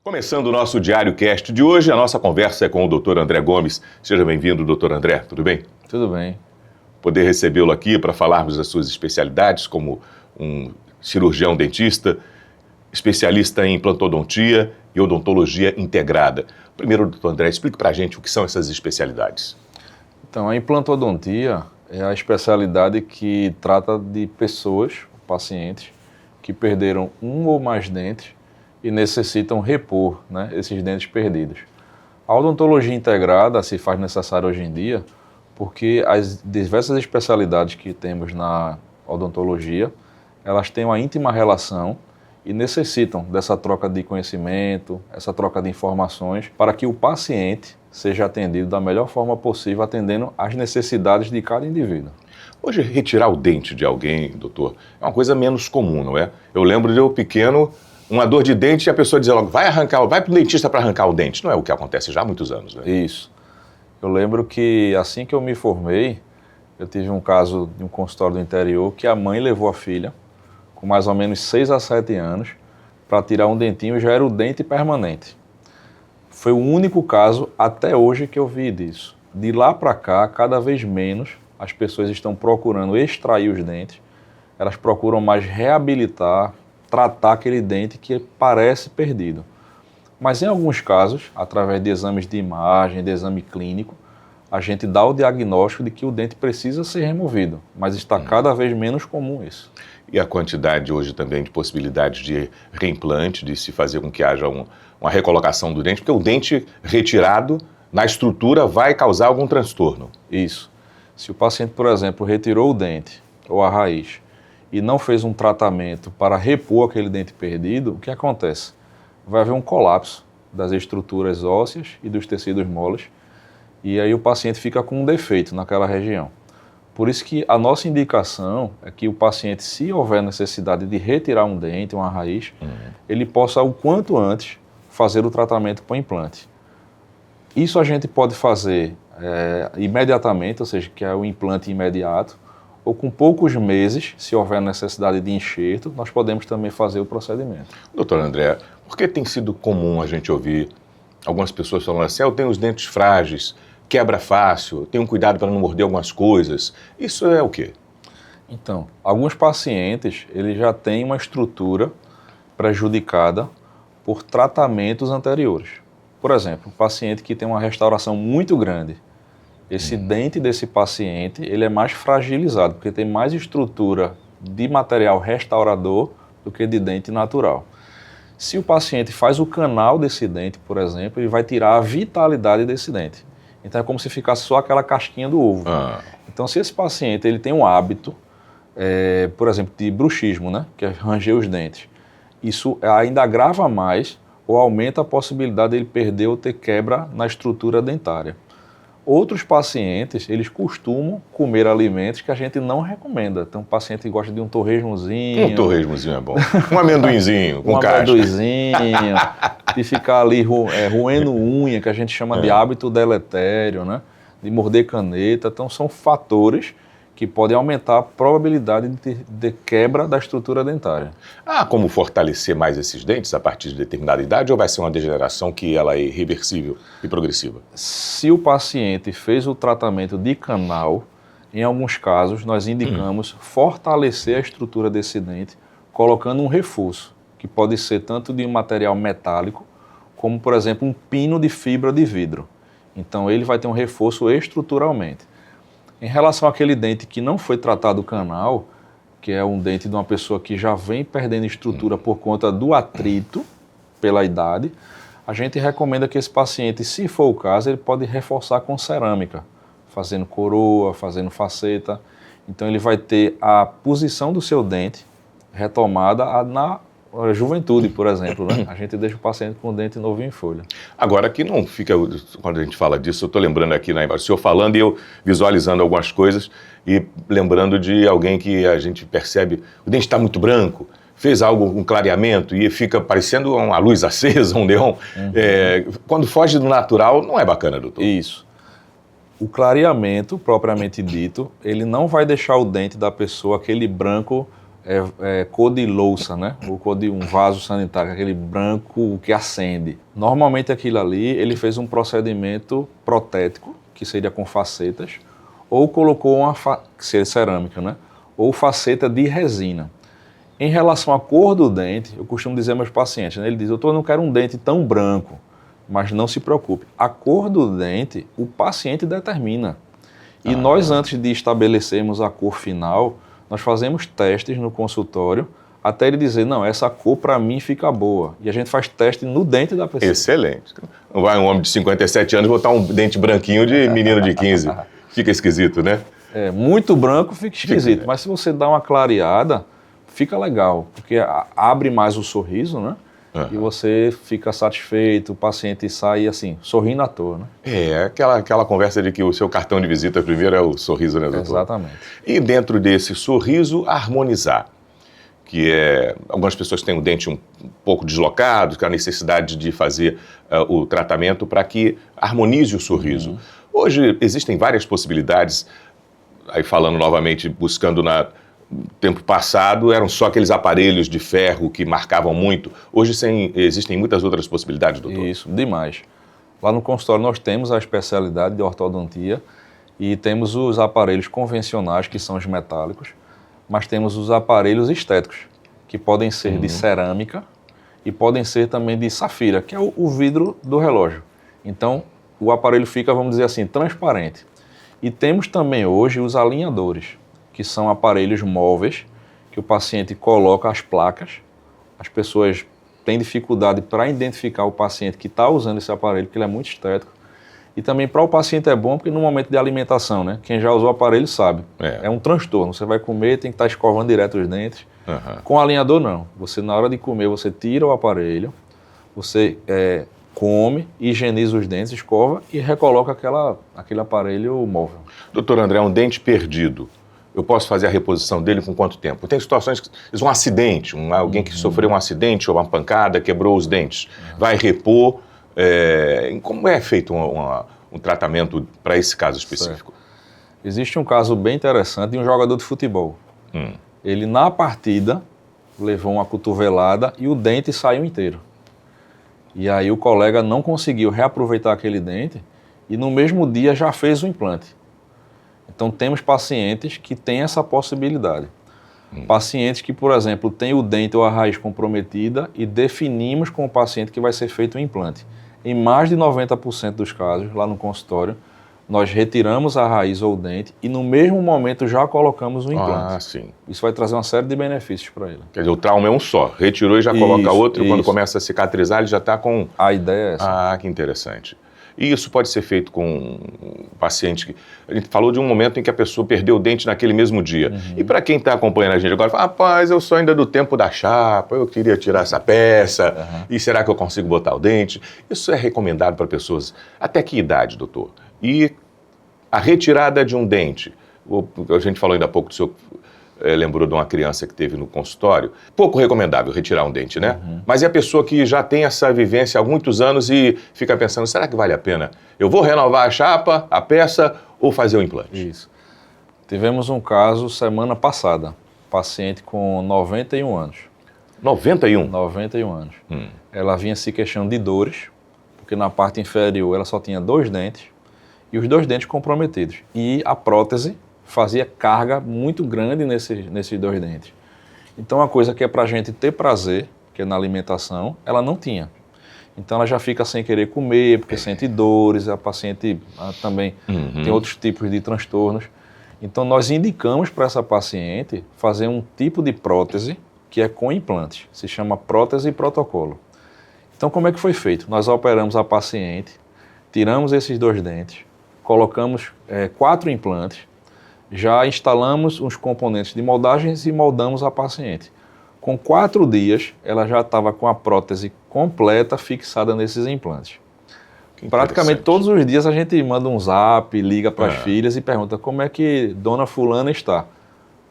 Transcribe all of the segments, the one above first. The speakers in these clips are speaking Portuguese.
Começando o nosso Diário Cast de hoje, a nossa conversa é com o Dr. André Gomes. Seja bem-vindo, Dr. André, tudo bem? Tudo bem. Poder recebê-lo aqui para falarmos das suas especialidades como um cirurgião dentista, especialista em implantodontia e odontologia integrada. Primeiro, Dr. André, explique para a gente o que são essas especialidades. Então, a implantodontia é a especialidade que trata de pessoas, pacientes, que perderam um ou mais dentes e necessitam repor, esses dentes perdidos. A odontologia integrada se faz necessária hoje em dia porque as diversas especialidades que temos na odontologia, elas têm uma íntima relação e necessitam dessa troca de conhecimento, essa troca de informações, para que o paciente seja atendido da melhor forma possível, atendendo às necessidades de cada indivíduo. Hoje, retirar o dente de alguém, doutor, é uma coisa menos comum, não é? Eu lembro de eu pequeno, uma dor de dente e a pessoa dizer logo, vai para o dentista para arrancar o dente. Não é o que acontece já há muitos anos, né? Isso. Eu lembro que assim que eu me formei, eu tive um caso de um consultório do interior que a mãe levou a filha, com mais ou menos 6 a 7 anos, para tirar um dentinho e já era o dente permanente. Foi o único caso até hoje que eu vi disso. De lá para cá, cada vez menos as pessoas estão procurando extrair os dentes, elas procuram mais reabilitar, tratar aquele dente que parece perdido. Mas em alguns casos, através de exames de imagem, de exame clínico, a gente dá o diagnóstico de que o dente precisa ser removido, mas está cada vez menos comum isso. E a quantidade hoje também de possibilidades de reimplante, de se fazer com que haja uma recolocação do dente, porque o dente retirado na estrutura vai causar algum transtorno. Isso. Se o paciente, por exemplo, retirou o dente ou a raiz e não fez um tratamento para repor aquele dente perdido, o que acontece? Vai haver um colapso das estruturas ósseas e dos tecidos moles, e aí o paciente fica com um defeito naquela região. Por isso que a nossa indicação é que o paciente, se houver necessidade de retirar um dente, uma raiz, ele possa, o quanto antes, fazer o tratamento com implante. Isso a gente pode fazer imediatamente, ou seja, que é o implante imediato, ou com poucos meses, se houver necessidade de enxerto, nós podemos também fazer o procedimento. Doutor André, por que tem sido comum a gente ouvir algumas pessoas falando assim, eu tenho os dentes frágeis, quebra fácil, tenho cuidado para não morder algumas coisas. Isso é o quê? Então, alguns pacientes, eles já têm uma estrutura prejudicada por tratamentos anteriores. Por exemplo, um paciente que tem uma restauração muito grande, esse dente desse paciente, ele é mais fragilizado, porque tem mais estrutura de material restaurador do que de dente natural. Se o paciente faz o canal desse dente, por exemplo, ele vai tirar a vitalidade desse dente. Então é como se ficasse só aquela casquinha do ovo. Então se esse paciente ele tem um hábito, por exemplo, de bruxismo, que é ranger os dentes, isso ainda agrava mais ou aumenta a possibilidade de ele perder ou ter quebra na estrutura dentária. Outros pacientes, eles costumam comer alimentos que a gente não recomenda. Então, o paciente gosta de um torresmozinho. Um torresmozinho é bom. Um amendoinzinho com casca. Um amendoinzinho, de ficar ali roendo unha, que a gente chama de hábito deletério, de morder caneta. Então, são fatores que podem aumentar a probabilidade de quebra da estrutura dentária. Como fortalecer mais esses dentes a partir de determinada idade ou vai ser uma degeneração que ela é irreversível e progressiva? Se o paciente fez o tratamento de canal, em alguns casos nós indicamos fortalecer a estrutura desse dente colocando um reforço, que pode ser tanto de um material metálico, como por exemplo um pino de fibra de vidro. Então ele vai ter um reforço estruturalmente. Em relação àquele dente que não foi tratado canal, que é um dente de uma pessoa que já vem perdendo estrutura por conta do atrito, pela idade, a gente recomenda que esse paciente, se for o caso, ele pode reforçar com cerâmica, fazendo coroa, fazendo faceta. Então ele vai ter a posição do seu dente retomada na juventude, por exemplo. A gente deixa o paciente com o dente novinho em folha. Agora, que não fica, quando a gente fala disso, eu estou lembrando aqui, o senhor falando e eu visualizando algumas coisas e lembrando de alguém que a gente percebe, o dente está muito branco, fez algo com clareamento e fica parecendo uma luz acesa, um neon. Quando foge do natural, não é bacana, doutor? Isso. O clareamento, propriamente dito, ele não vai deixar o dente da pessoa aquele branco é cor de louça, né? Ou cor de um vaso sanitário, aquele branco que acende. Normalmente aquilo ali, ele fez um procedimento protético, que seria com facetas, ou colocou que seria cerâmica, né? Ou faceta de resina. Em relação à cor do dente, eu costumo dizer aos meus pacientes, né? Ele diz, doutor, eu não quero um dente tão branco, mas não se preocupe. A cor do dente, o paciente determina. E nós, antes de estabelecermos a cor final, nós fazemos testes no consultório até ele dizer, não, essa cor para mim fica boa. E a gente faz teste no dente da pessoa. Excelente. Não vai um homem de 57 anos botar um dente branquinho de menino de 15. Fica esquisito, né? Muito branco fica esquisito, mas se você dá uma clareada, fica legal, porque abre mais o sorriso, né? E você fica satisfeito, o paciente sai assim, sorrindo à toa, né? Aquela conversa de que o seu cartão de visita primeiro é o sorriso, né, doutor? Exatamente. E dentro desse sorriso, harmonizar, que algumas pessoas têm o dente um pouco deslocado, que há necessidade de fazer o tratamento para que harmonize o sorriso. Hoje existem várias possibilidades, aí falando novamente, buscando no tempo passado, eram só aqueles aparelhos de ferro que marcavam muito. Hoje existem muitas outras possibilidades, doutor? Isso, demais. Lá no consultório nós temos a especialidade de ortodontia e temos os aparelhos convencionais, que são os metálicos, mas temos os aparelhos estéticos, que podem ser de cerâmica e podem ser também de safira, que é o vidro do relógio. Então, o aparelho fica, vamos dizer assim, transparente. E temos também hoje os alinhadores, que são aparelhos móveis, que o paciente coloca as placas. As pessoas têm dificuldade para identificar o paciente que está usando esse aparelho, porque ele é muito estético. E também para o paciente é bom, porque no momento de alimentação, né? Quem já usou o aparelho sabe. É um transtorno. Você vai comer, tem que estar escovando direto os dentes. Com o alinhador, não. Você, na hora de comer, você tira o aparelho, você come, higieniza os dentes, escova e recoloca aquele aparelho móvel. Doutor André, um dente perdido, eu posso fazer a reposição dele com quanto tempo? Tem situações que um acidente, alguém que sofreu um acidente ou uma pancada, quebrou os dentes, vai repor. Como é feito um tratamento para esse caso específico? Certo. Existe um caso bem interessante de um jogador de futebol. Ele, na partida, levou uma cotovelada e o dente saiu inteiro. E aí o colega não conseguiu reaproveitar aquele dente e no mesmo dia já fez o implante. Então temos pacientes que têm essa possibilidade. Pacientes que, por exemplo, têm o dente ou a raiz comprometida e definimos com o paciente que vai ser feito o implante. Em mais de 90% dos casos, lá no consultório, nós retiramos a raiz ou o dente e no mesmo momento já colocamos o implante. Sim. Isso vai trazer uma série de benefícios para ele. Quer dizer, o trauma é um só. Retirou e já coloca outro, e quando começa a cicatrizar, ele já está com... A ideia é essa. Que interessante. E isso pode ser feito com um paciente que... A gente falou de um momento em que a pessoa perdeu o dente naquele mesmo dia. E para quem está acompanhando a gente agora, fala, rapaz, eu sou ainda do tempo da chapa, eu queria tirar essa peça, e será que eu consigo botar o dente? Isso é recomendado para pessoas... Até que idade, doutor? E a retirada de um dente, a gente falou ainda há pouco, o senhor lembrou de uma criança que teve no consultório, pouco recomendável retirar um dente, né? Mas é a pessoa que já tem essa vivência há muitos anos e fica pensando, será que vale a pena? Eu vou renovar a chapa, a peça ou fazer o implante? Isso. Tivemos um caso semana passada, paciente com 91 anos. 91? 91 anos. Ela vinha se queixando de dores, porque na parte inferior ela só tinha 2 dentes, e os 2 dentes comprometidos. E a prótese fazia carga muito grande nesses 2 dentes. Então, uma coisa que é para a gente ter prazer, que é na alimentação, ela não tinha. Então, ela já fica sem querer comer, porque sente dores, a paciente também tem outros tipos de transtornos. Então, nós indicamos para essa paciente fazer um tipo de prótese que é com implantes. Se chama prótese protocolo. Então, como é que foi feito? Nós operamos a paciente, tiramos esses 2 dentes, colocamos 4 implantes, já instalamos os componentes de moldagens e moldamos a paciente. Com 4 dias, ela já estava com a prótese completa fixada nesses implantes. Praticamente todos os dias a gente manda um zap, liga para as filhas e pergunta como é que dona fulana está.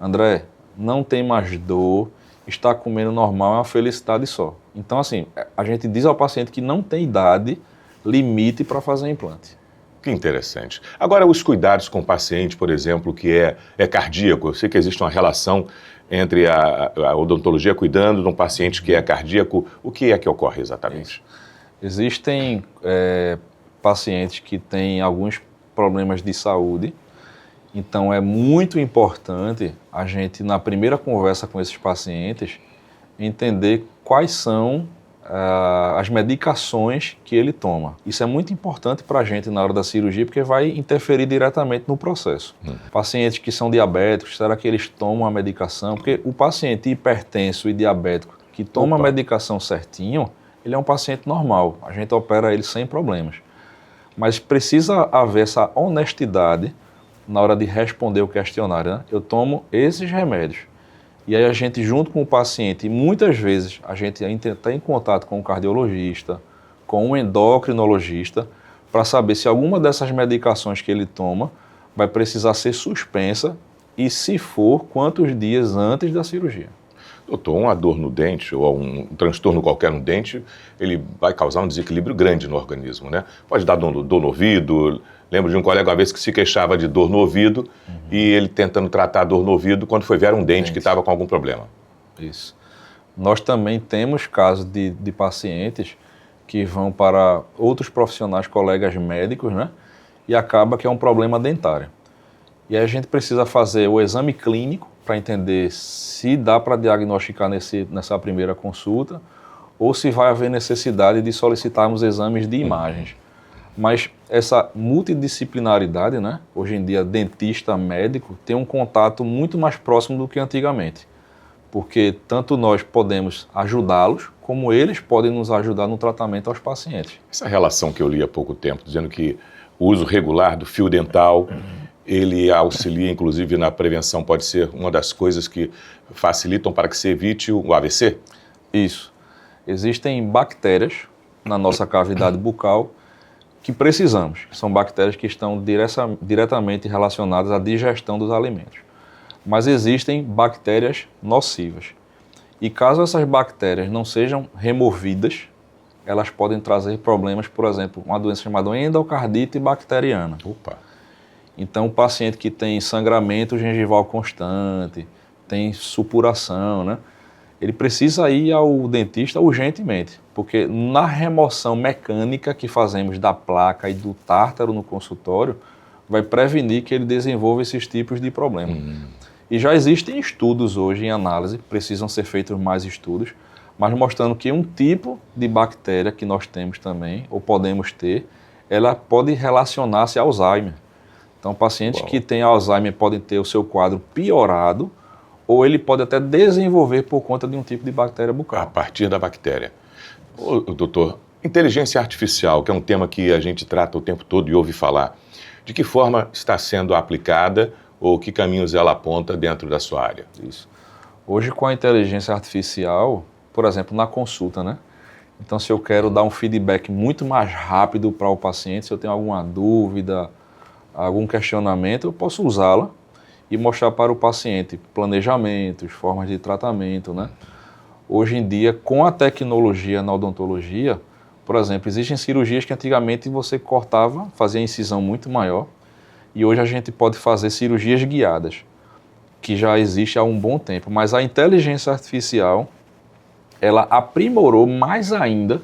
André, não tem mais dor, está comendo normal, é uma felicidade só. Então, assim, a gente diz ao paciente que não tem idade limite para fazer implante. Que interessante. Agora, os cuidados com o paciente, por exemplo, que é cardíaco. Eu sei que existe uma relação entre a odontologia cuidando de um paciente que é cardíaco. O que é que ocorre exatamente? Existem pacientes que têm alguns problemas de saúde, então é muito importante a gente, na primeira conversa com esses pacientes, entender quais são as medicações que ele toma. Isso é muito importante para a gente na hora da cirurgia, porque vai interferir diretamente no processo. Pacientes que são diabéticos, será que eles tomam a medicação? Porque o paciente hipertenso e diabético que toma a medicação certinho, ele é um paciente normal, a gente opera ele sem problemas. Mas precisa haver essa honestidade na hora de responder o questionário, né? Eu tomo esses remédios. E aí a gente, junto com o paciente, e muitas vezes a gente está em contato com um cardiologista, com um endocrinologista, para saber se alguma dessas medicações que ele toma vai precisar ser suspensa e, se for, quantos dias antes da cirurgia. Doutor, uma dor no dente ou um transtorno qualquer no dente, ele vai causar um desequilíbrio grande no organismo, né? Pode dar dor no ouvido. Lembro de um colega uma vez que se queixava de dor no ouvido e ele tentando tratar a dor no ouvido quando foi ver um dente que estava com algum problema. Isso. Nós também temos casos de pacientes que vão para outros profissionais, colegas médicos, né? E acaba que é um problema dentário. E aí a gente precisa fazer o exame clínico para entender se dá para diagnosticar nessa primeira consulta ou se vai haver necessidade de solicitarmos exames de imagens. Mas essa multidisciplinaridade, né? Hoje em dia, dentista, médico, tem um contato muito mais próximo do que antigamente. Porque tanto nós podemos ajudá-los, como eles podem nos ajudar no tratamento aos pacientes. Essa relação que eu li há pouco tempo, dizendo que o uso regular do fio dental, ele auxilia, inclusive, na prevenção, pode ser uma das coisas que facilitam para que se evite o AVC? Isso. Existem bactérias na nossa cavidade bucal que precisamos. São bactérias que estão diretamente relacionadas à digestão dos alimentos. Mas existem bactérias nocivas. E caso essas bactérias não sejam removidas, elas podem trazer problemas, por exemplo, uma doença chamada endocardite bacteriana. Opa! Então, o paciente que tem sangramento gengival constante, tem supuração, né? Ele precisa ir ao dentista urgentemente, porque na remoção mecânica que fazemos da placa e do tártaro no consultório, vai prevenir que ele desenvolva esses tipos de problemas. E já existem estudos hoje em análise, precisam ser feitos mais estudos, mas mostrando que um tipo de bactéria que nós temos também, ou podemos ter, ela pode relacionar-se a Alzheimer. Então, pacientes que têm Alzheimer podem ter o seu quadro piorado, ou ele pode até desenvolver por conta de um tipo de bactéria bucal. A partir da bactéria. Ô, doutor, inteligência artificial, que é um tema que a gente trata o tempo todo e ouve falar, de que forma está sendo aplicada ou que caminhos ela aponta dentro da sua área? Isso. Hoje, com a inteligência artificial, por exemplo, na consulta, né? Então, se eu quero dar um feedback muito mais rápido para o paciente, se eu tenho alguma dúvida, algum questionamento, eu posso usá-la e mostrar para o paciente planejamentos, formas de tratamento, né? Hoje em dia, com a tecnologia na odontologia, por exemplo, existem cirurgias que antigamente você cortava, fazia incisão muito maior, e hoje a gente pode fazer cirurgias guiadas, que já existe há um bom tempo, mas a inteligência artificial, ela aprimorou mais ainda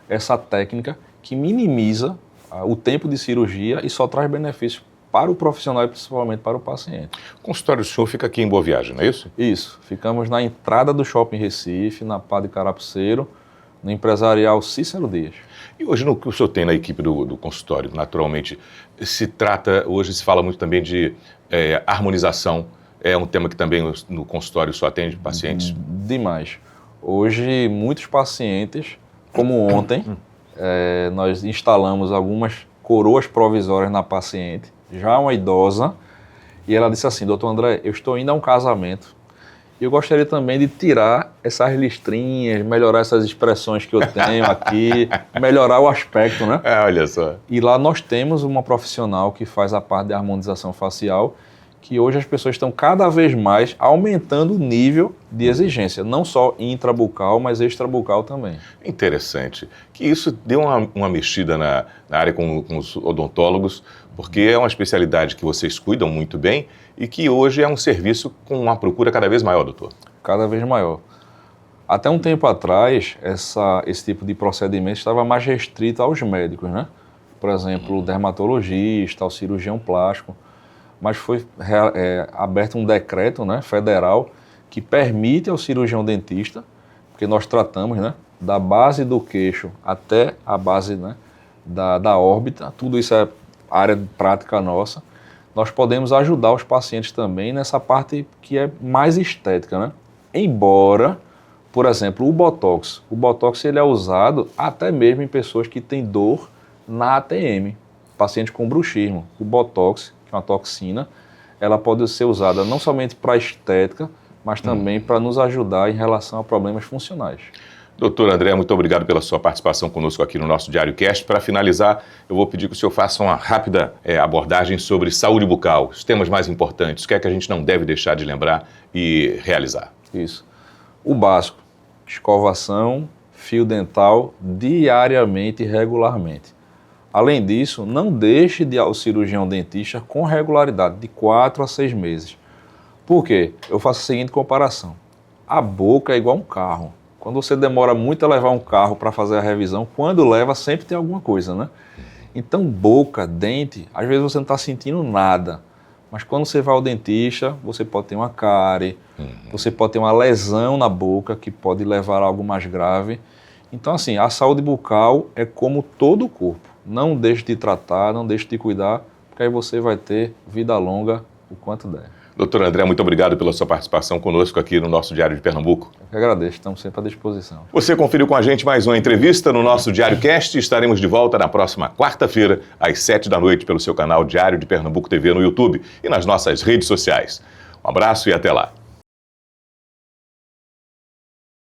essa técnica que minimiza o tempo de cirurgia e só traz benefícios para o profissional e principalmente para o paciente. O consultório do senhor fica aqui em Boa Viagem, não é isso? Isso. Ficamos na entrada do Shopping Recife, na Padre Carapuceiro, no empresarial Cícero Dias. E hoje, no que o senhor tem na equipe do consultório, naturalmente, hoje se fala muito também de harmonização. É um tema que também no consultório só atende pacientes? Demais. Hoje, muitos pacientes, como ontem, nós instalamos algumas coroas provisórias na paciente, já uma idosa, e ela disse assim: doutor André, eu estou indo a um casamento e eu gostaria também de tirar essas listrinhas, melhorar essas expressões que eu tenho aqui, melhorar o aspecto, né? Olha só. E lá nós temos uma profissional que faz a parte de harmonização facial, que hoje as pessoas estão cada vez mais aumentando o nível de exigência, não só intrabucal, mas extrabucal também. Interessante. Que isso deu uma mexida na área com os odontólogos, porque é uma especialidade que vocês cuidam muito bem e que hoje é um serviço com uma procura cada vez maior, doutor. Cada vez maior. Até um tempo atrás, esse tipo de procedimento estava mais restrito aos médicos, né? Por exemplo, o dermatologista, o cirurgião plástico. Mas foi aberto um decreto, né, federal que permite ao cirurgião dentista, porque nós tratamos, né, da base do queixo até a base, né, da órbita, tudo isso é área de prática nossa, nós podemos ajudar os pacientes também nessa parte que é mais estética, né? Embora, por exemplo, o Botox ele é usado até mesmo em pessoas que têm dor na ATM, paciente com bruxismo. O Botox, que é uma toxina, ela pode ser usada não somente para estética, mas também para nos ajudar em relação a problemas funcionais. Doutor André, muito obrigado pela sua participação conosco aqui no nosso Diário Cast. Para finalizar, eu vou pedir que o senhor faça uma rápida abordagem sobre saúde bucal, os temas mais importantes, o que é que a gente não deve deixar de lembrar e realizar. Isso. O básico, escovação, fio dental diariamente e regularmente. Além disso, não deixe de ir ao cirurgião dentista com regularidade, de 4 a 6 meses. Por quê? Eu faço a seguinte comparação. A boca é igual a um carro. Quando você demora muito a levar um carro para fazer a revisão, quando leva sempre tem alguma coisa, né? Então boca, dente, às vezes você não está sentindo nada. Mas quando você vai ao dentista, você pode ter uma cárie, você pode ter uma lesão na boca que pode levar a algo mais grave. Então assim, a saúde bucal é como todo o corpo. Não deixe de tratar, não deixe de cuidar, porque aí você vai ter vida longa o quanto der. Doutor André, muito obrigado pela sua participação conosco aqui no nosso Diário de Pernambuco. Eu que agradeço, estamos sempre à disposição. Você conferiu com a gente mais uma entrevista no nosso Diário Cast. Estaremos de volta na próxima quarta-feira, às 7 da noite, pelo seu canal Diário de Pernambuco TV no YouTube e nas nossas redes sociais. Um abraço e até lá.